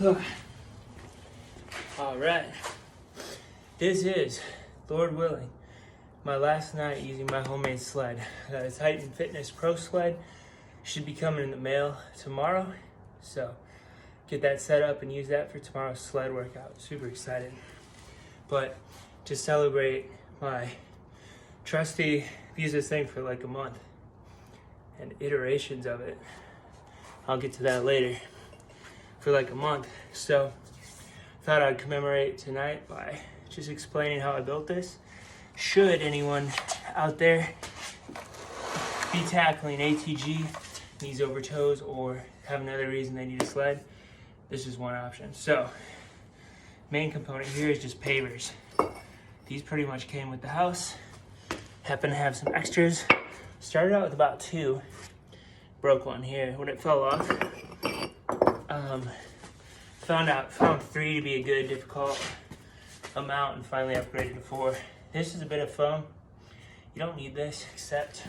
All right, this is, Lord willing, my last night using my homemade sled. Got a Titan Fitness Pro sled. Should be coming in the mail tomorrow. So get that set up and use that for tomorrow's sled workout. Super excited. But to celebrate my trusty, I've used this thing for like a month and iterations of it. I'll get to that later. For like a month. So thought I'd commemorate tonight by just explaining how I built this. Should anyone out there be tackling ATG, knees over toes, or have another reason they need a sled, this is one option. So main component here is just pavers. These pretty much came with the house. Happen to have some extras. Started out with about 2. Broke one here when it fell off. Found 3 to be a good difficult amount and finally upgraded to 4. This is a bit of foam. You don't need this except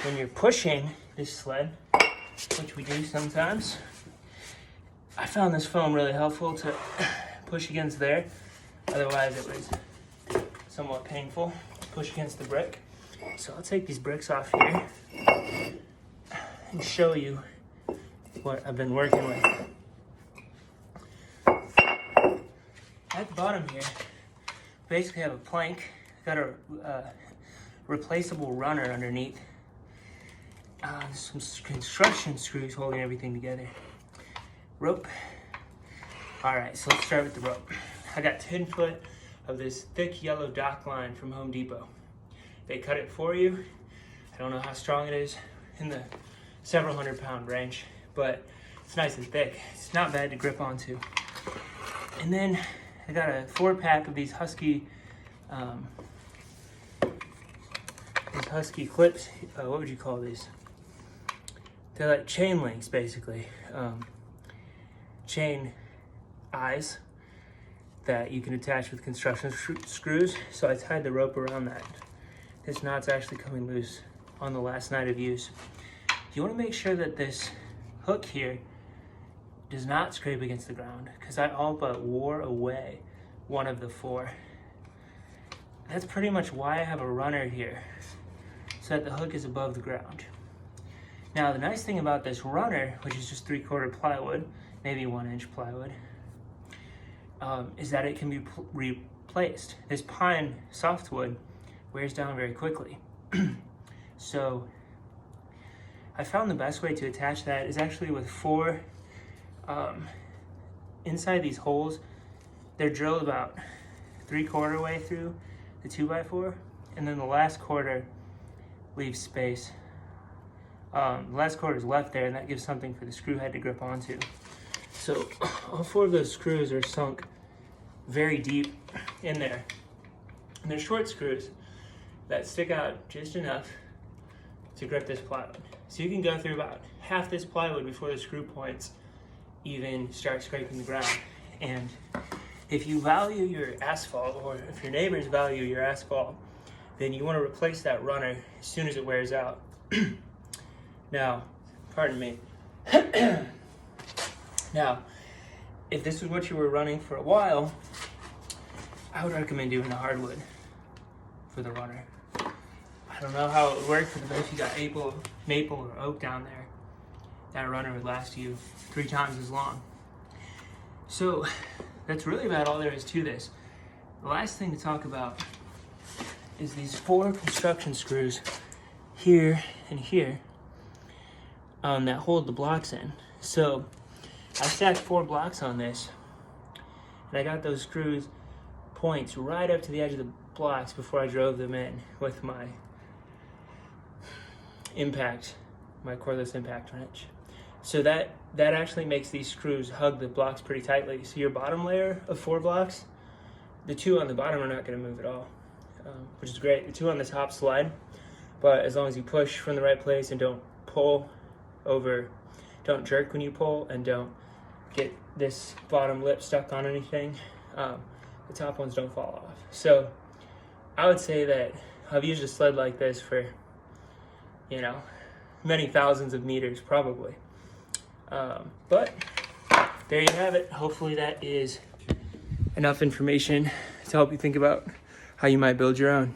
when you're pushing this sled, which we do sometimes. I found this foam really helpful to push against there. Otherwise it was somewhat painful to push against the brick. So I'll take these bricks off here and show you what I've been working with. At the bottom here, basically have a plank, got a replaceable runner underneath, some construction screws holding everything together, rope. All right, so let's start with the rope. I got 10 foot of this thick yellow dock line from Home Depot. They cut it for you. I don't know how strong it is, in the several 100-pound range, but it's nice and thick. It's not bad to grip onto. And then I got a 4-pack of these husky clips. What would you call these? They're like chain links, basically. Chain eyes that you can attach with construction screws. So I tied the rope around that. This knot's actually coming loose on the last night of use. You want to make sure that this hook here does not scrape against the ground, because I all but wore away one of the 4. That's pretty much why I have a runner here, so that the hook is above the ground. Now the nice thing about this runner, which is just 3/4 plywood, maybe 1-inch plywood, is that it can be replaced. This pine softwood wears down very quickly. So I found the best way to attach that is actually with 4 inside these holes. They're drilled about 3/4 way through the 2x4, and then the last quarter leaves space. The last quarter is left there, and that gives something for the screw head to grip onto. So all 4 of those screws are sunk very deep in there, and they're short screws that stick out just enough to grip this plywood. So you can go through about half this plywood before the screw points even start scraping the ground. And if you value your asphalt, or if your neighbors value your asphalt, then you want to replace that runner as soon as it wears out. Now, pardon me. Now, if this is what you were running for a while, I would recommend doing the hardwood for the runner. I don't know how it would work, but if you got maple or oak down there, that runner would last you 3 times as long. So that's really about all there is to this. The last thing to talk about is these 4 construction screws here and here that hold the blocks in. So I stacked 4 blocks on this, and I got those screws points right up to the edge of the blocks before I drove them in with my cordless impact wrench. So that actually makes these screws hug the blocks pretty tightly. So your bottom layer of 4 blocks, the 2 on the bottom are not going to move at all, which is great. The 2 on the top slide, but as long as you push from the right place and don't pull over, don't jerk when you pull, and don't get this bottom lip stuck on anything, the top ones don't fall off. So I would say that I've used a sled like this for, many thousands of meters probably. But there you have it. Hopefully that is enough information to help you think about how you might build your own.